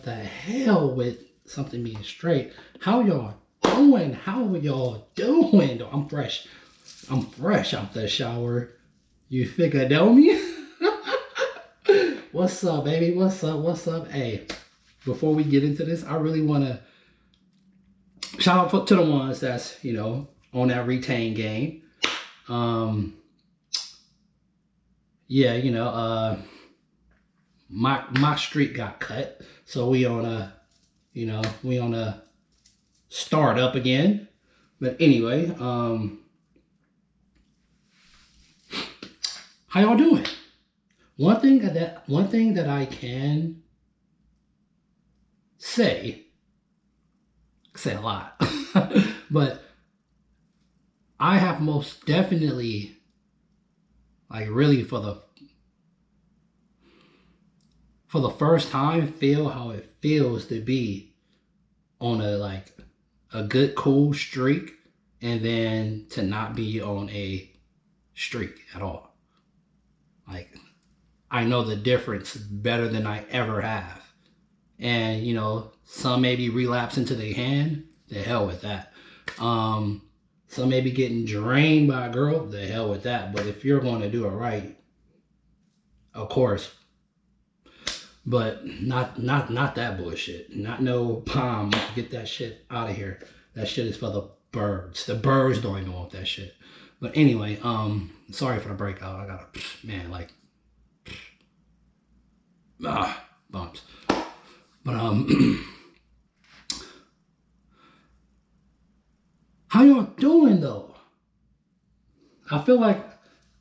the hell with something being straight. How y'all doing? How are y'all doing? I'm fresh. I'm fresh out the shower. You figure know me? What's up, baby? What's up? What's up? Hey, before we get into this, I really want to shout out to the ones that's, you know, on that retain game. Yeah, you know, my streak got cut, so we on a, you know, we on a start up again. But anyway, how y'all doing? One thing that I can say a lot, but I have most definitely, like, really for the first time, feel how it feels to be on a good cool streak and then to not be on a streak at all. Like, I know the difference better than I ever have. And, you know, some maybe relapse into their hand, the hell with that. Some may be getting drained by a girl, the hell with that. But if you're going to do it right, of course. But not that bullshit. Not no palm. Get that shit out of here. That shit is for the birds. The birds don't even want that shit. But anyway, sorry for the breakout. I gotta, man, like, bumps. But how y'all doing though? I feel like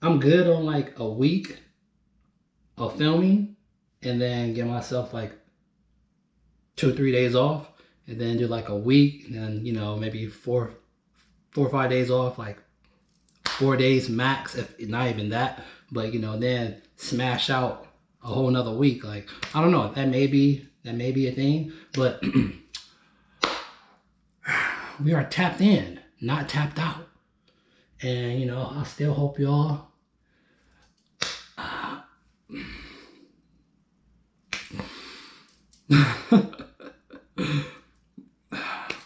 I'm good on like a week of filming, and then get myself like 2 or 3 days off, and then do like a week, and then, you know, maybe four or 5 days off, like 4 days max, if not even that. But, you know, then smash out a whole nother week. Like, I don't know, that may be a thing, but we are tapped in, not tapped out. And, you know, I still hope y'all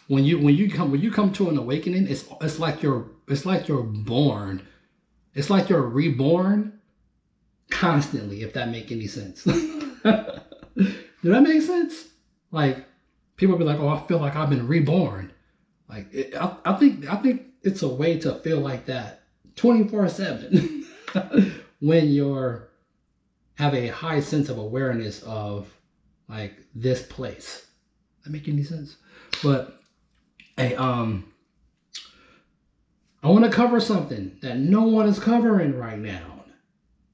when you come to an awakening, it's like you're born. It's like you're reborn constantly, if that make any sense. Do that make sense? Like, people be like, "Oh, I feel like I've been reborn." Like, I think it's a way to feel like that 24/7 when you're have a high sense of awareness of like this place. That make any sense? But hey, I want to cover something that no one is covering right now.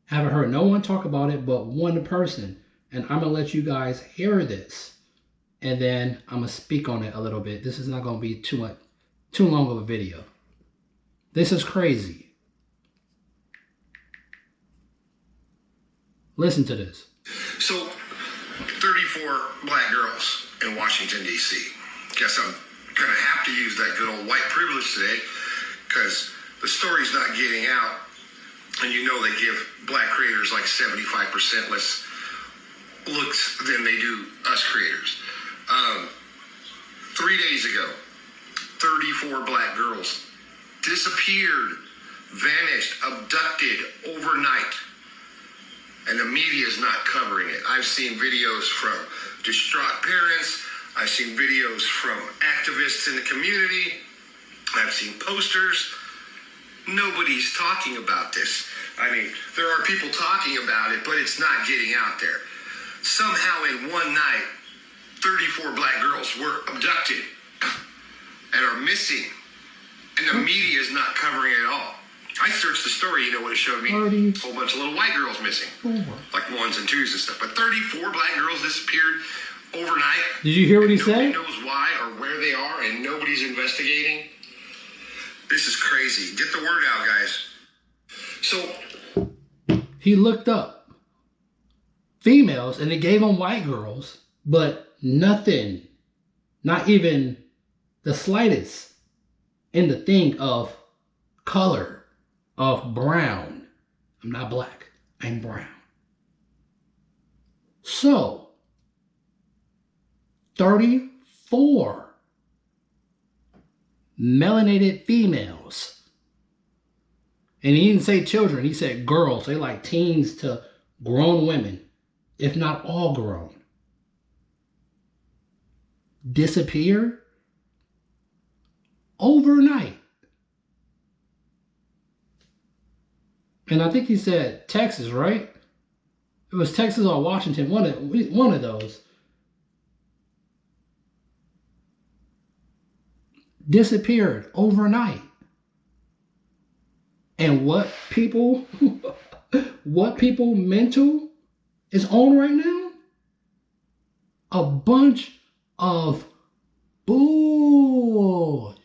Haven't heard no one talk about it but one person. And I'm going to let you guys hear this. And then I'm going to speak on it a little bit. This is not going to be too long of a video. This is crazy. Listen to this. So, 34 black girls in Washington, D.C. Guess I'm going to have to use that good old white privilege today, because the story's not getting out. And you know they give black creators like 75% less looks than they do us creators. 3 days ago, 34 black girls disappeared, vanished, abducted overnight. And the media is not covering it. I've seen videos from distraught parents. I've seen videos from activists in the community. I've seen posters. Nobody's talking about this. I mean, there are people talking about it, but it's not getting out there. Somehow in one night, 34 black girls were abducted and are missing. And the media is not covering it at all. I searched the story, you know what it showed me? A whole bunch of little white girls missing. Like 1s and 2s and stuff. But 34 black girls disappeared overnight. Did you hear what he said? Nobody knows why or where they are, and nobody's investigating. This is crazy. Get the word out, guys. So he looked up females, and it gave him white girls, but nothing, not even the slightest in the thing of color, of brown. I'm not black, I'm brown. So 34 melanated females. And he didn't say children, he said girls. They like teens to grown women, if not all grown. Disappear overnight. And I think he said Texas, right? It was Texas or Washington, one of those. Disappeared overnight. And what people mental is on right now? A bunch of bullshit.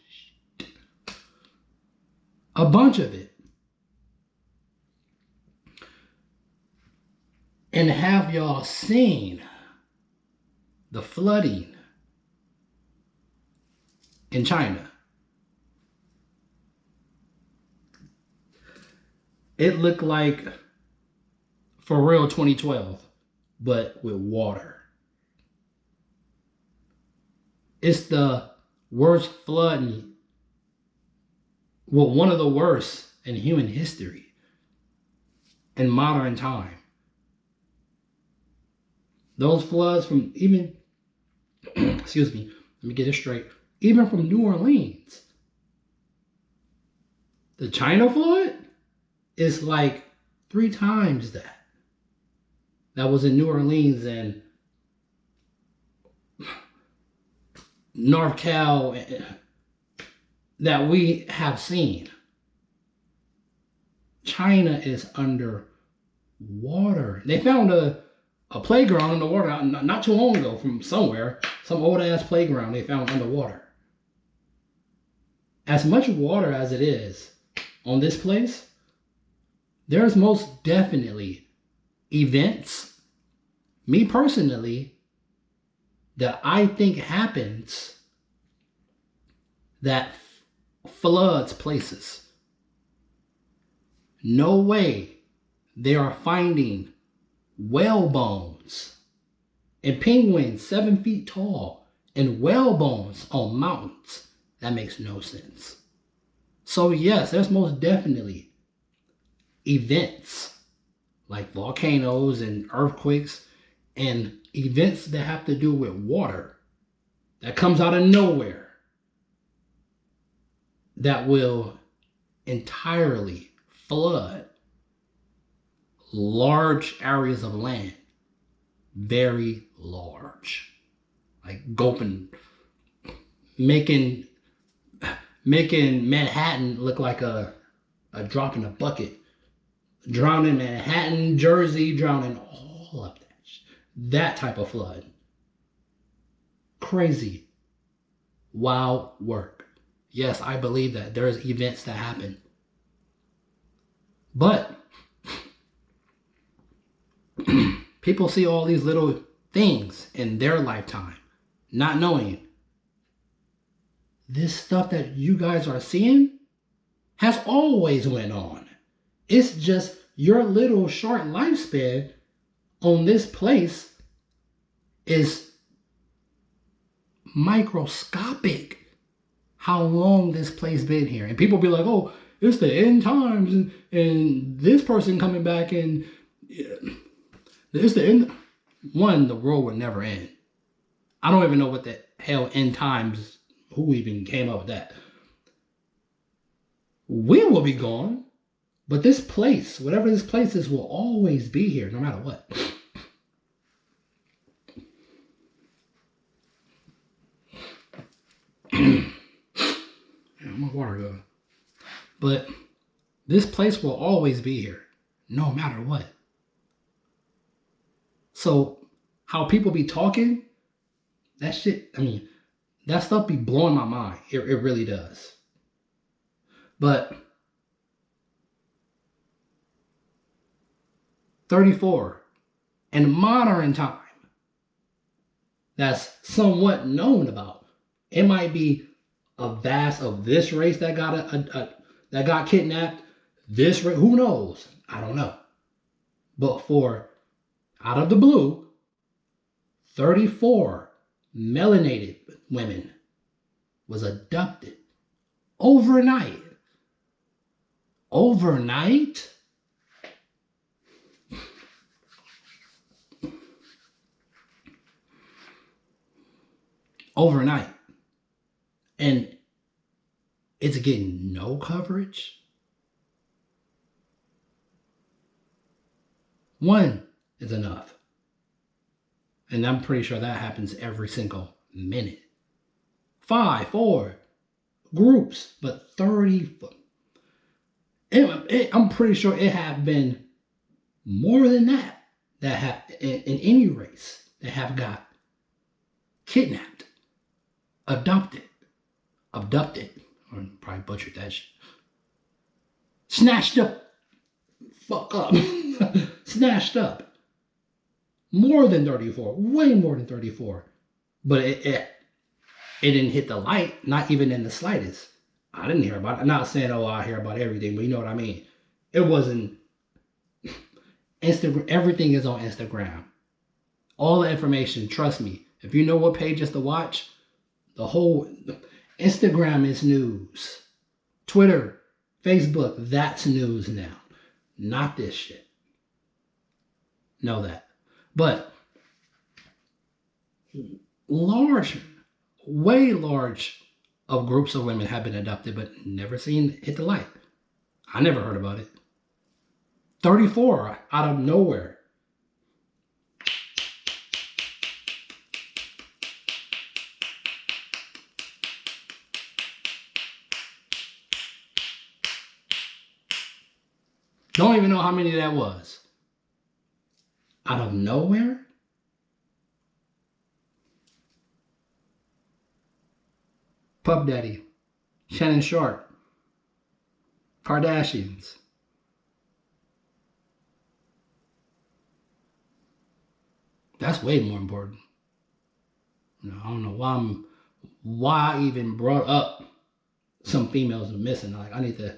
A bunch of it. And have y'all seen the flooding in China? It looked like, for real, 2012, but with water. It's the worst flooding, well, one of the worst in human history, in modern time. Those floods from even, excuse me, let me get it straight, even from New Orleans. The China flood is like 3 times that. That was in New Orleans and North Cal that we have seen. China is under water. They found a playground in the water not too long ago from somewhere. Some old ass playground they found underwater. As much water as it is on this place, there's most definitely events, me personally, that I think happens that floods places. No way they are finding whale bones and penguins 7 feet tall and whale bones on mountains. That makes no sense. So yes, there's most definitely events like volcanoes and earthquakes and events that have to do with water that comes out of nowhere that will entirely flood large areas of land. Very large. Like gulping, making Manhattan look like a drop in a bucket. Drowning Manhattan, Jersey, drowning all of that. That type of flood. Crazy. Wild work. Yes, I believe that there's events that happen. But people see all these little things in their lifetime, not knowing this stuff that you guys are seeing has always went on. It's just your little short lifespan on this place is microscopic. How long this place been here. And people be like, oh, it's the end times and this person coming back and it's the end. One, the world would never end. I don't even know what the hell end times, who even came up with that. We will be gone, but this place, whatever this place is, will always be here no matter what. My water go. But this place will always be here no matter what. So how people be talking, that shit, I mean, that stuff be blowing my mind. It really does. But 34 in modern time, that's somewhat known about. It might be a vast of this race that got kidnapped. This race, who knows? I don't know. But for out of the blue, 34 melanated women was abducted overnight. Overnight? Overnight. And it's getting no coverage. One is enough. And I'm pretty sure that happens every single minute. 5, 4 groups, but 30. I'm pretty sure it have been more than that have in any race that have got kidnapped, abducted, or probably butchered that shit. Snatched up, fuck up, snatched up. More than 34, way more than 34. But it didn't hit the light, not even in the slightest. I didn't hear about it. I'm not saying, oh, I hear about everything, but you know what I mean. It wasn't Instagram. Everything is on Instagram. All the information, trust me. If you know what pages to watch, the whole Instagram is news. Twitter, Facebook, that's news now. Not this shit. Know that. But way large of groups of women have been abducted, but never seen hit the light. I never heard about it. 34 out of nowhere. Don't even know how many that was. Out of nowhere? Puff Daddy, Shannon Sharp, Kardashians. That's way more important. I don't know why I even brought up some females are missing. Like, I need to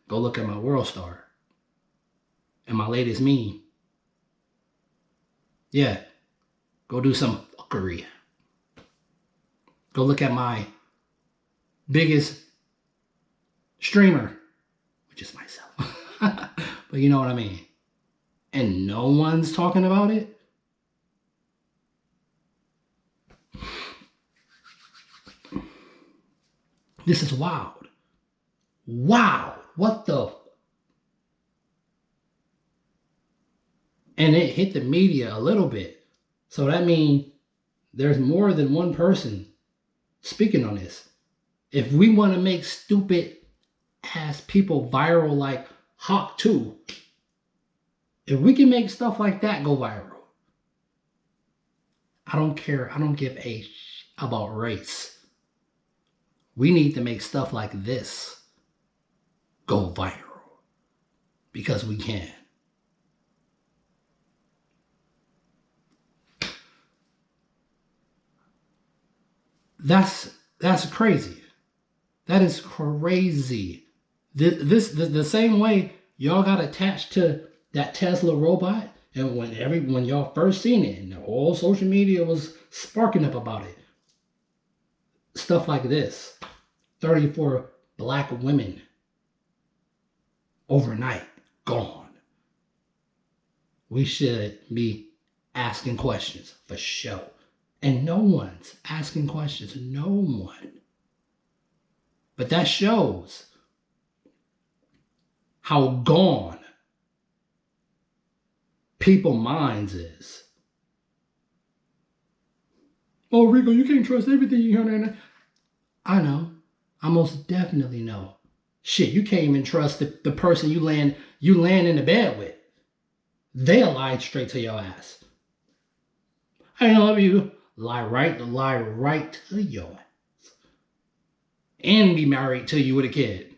go look at my World Star and my latest meme. Yeah, go do some fuckery. Go look at my biggest streamer, which is myself. But you know what I mean. And no one's talking about it. This is wild. Wow. What the? And it hit the media a little bit. So that means there's more than one person speaking on this. If we want to make stupid ass people viral like Hawk 2, if we can make stuff like that go viral, I don't care. I don't give a about race. We need to make stuff like this go viral because we can. That's crazy. That is crazy. The same way y'all got attached to that Tesla robot, and when y'all first seen it, and the whole social media was sparking up about it. Stuff like this. 34 black women overnight gone. We should be asking questions for sure. And no one's asking questions. No one. But that shows how gone people's minds is. Oh, Rico, you can't trust everything you hear on the internet. I know. I most definitely know. Shit, you can't even trust the person you land in the bed with. They'll lie straight to your ass. I love you. Lie right to your ass. And be married to you with a kid.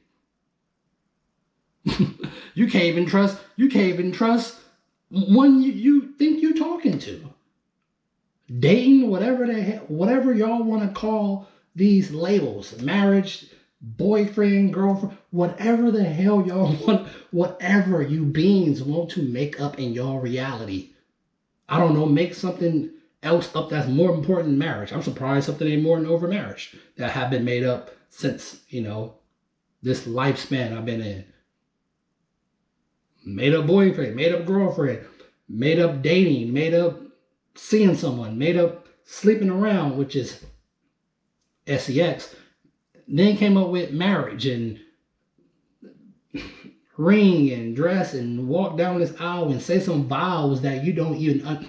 You can't even trust one you think you're talking to. Dating, whatever y'all want to call these labels, marriage, boyfriend, girlfriend, whatever the hell y'all want, whatever you beings want to make up in your reality. I don't know, make something else up that's more important than marriage. I'm surprised something ain't more than over marriage that have been made up since, this lifespan I've been in. Made up boyfriend, made up girlfriend, made up dating, made up seeing someone, made up sleeping around, which is sex. Then came up with marriage and ring and dress and walk down this aisle and say some vows that you don't even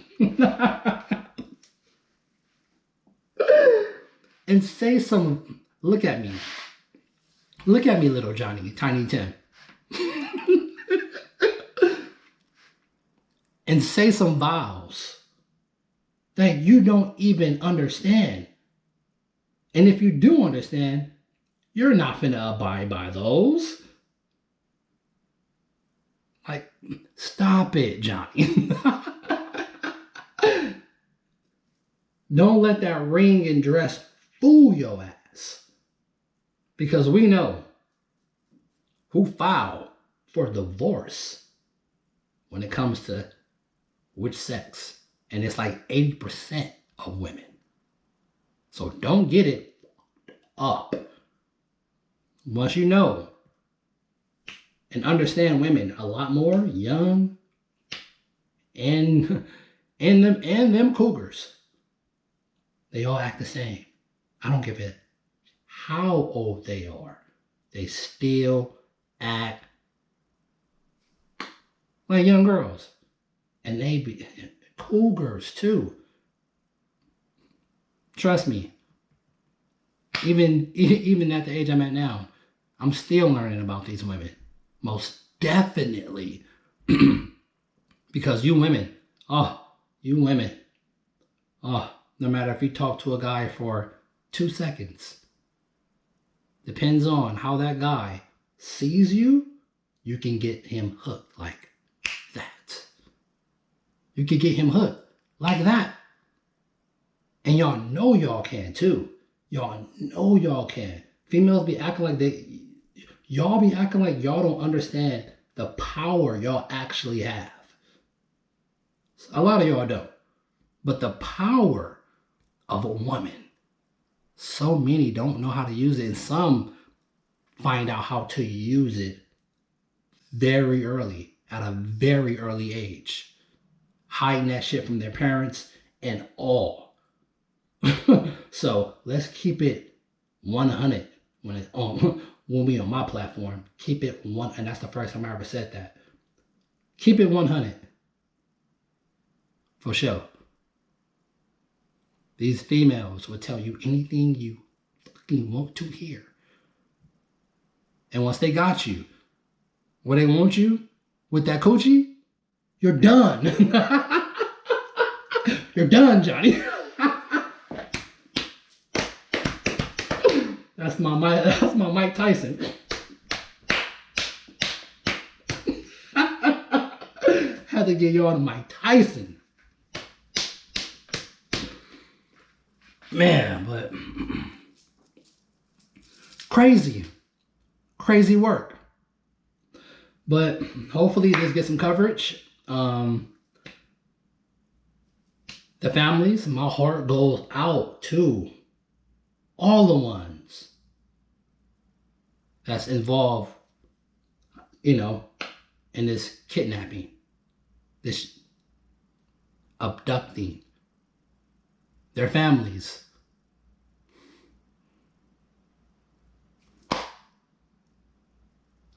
and say some, look at me, little Johnny, Tiny Tim. And say some vows that you don't even understand. And if you do understand, you're not finna abide by those. Like, stop it, Johnny. Don't let that ring and dress fool your ass. Because we know who filed for divorce when it comes to which sex. And it's like 80% of women. So don't get it up. Once you know and understand women a lot more, young and them cougars, they all act the same. I don't give a how old they are. They still act like young girls. And they be cougars too. Trust me. Even at the age I'm at now, I'm still learning about these women. Most definitely. Because you women, no matter if you talk to a guy for 2 seconds, depends on how that guy sees you, you can get him hooked like that. You can get him hooked like that. And y'all know y'all can too. Y'all know y'all can. Females be acting like y'all be acting like y'all don't understand the power y'all actually have. A lot of y'all don't. But the power of a woman, so many don't know how to use it. And some find out how to use it very early, at a very early age. Hiding that shit from their parents and all. So let's keep it 100 when we on my platform. Keep it one, and that's the first time I ever said that. Keep it 100. For sure. These females will tell you anything you fucking want to hear. And once they got you, where they want you, with that coochie, you're done. You're done, Johnny. That's my Mike Tyson. Had to get you on Mike Tyson. Man, but crazy work. But hopefully this gets some coverage. The families, my heart goes out to all the ones that's involved, in this kidnapping, this abducting, their families.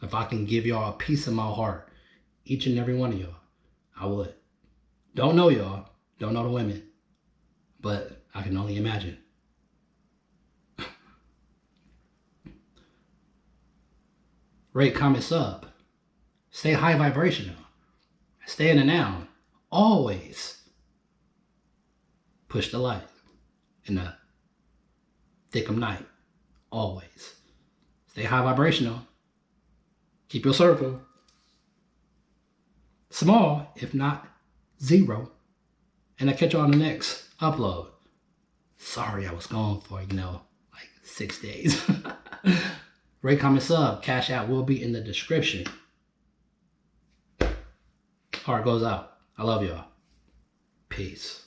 If I can give y'all a piece of my heart, each and every one of y'all, I would. Don't know y'all, don't know the women, but I can only imagine. Rate, comment, sub. Stay high vibrational. Stay in the now. Always push the light in the thick of night. Always. Stay high vibrational. Keep your circle small, if not zero. And I'll catch you on the next upload. Sorry I was gone for, like 6 days. Rate, comment, sub. Cash App will be in the description. Heart goes out. I love y'all. Peace.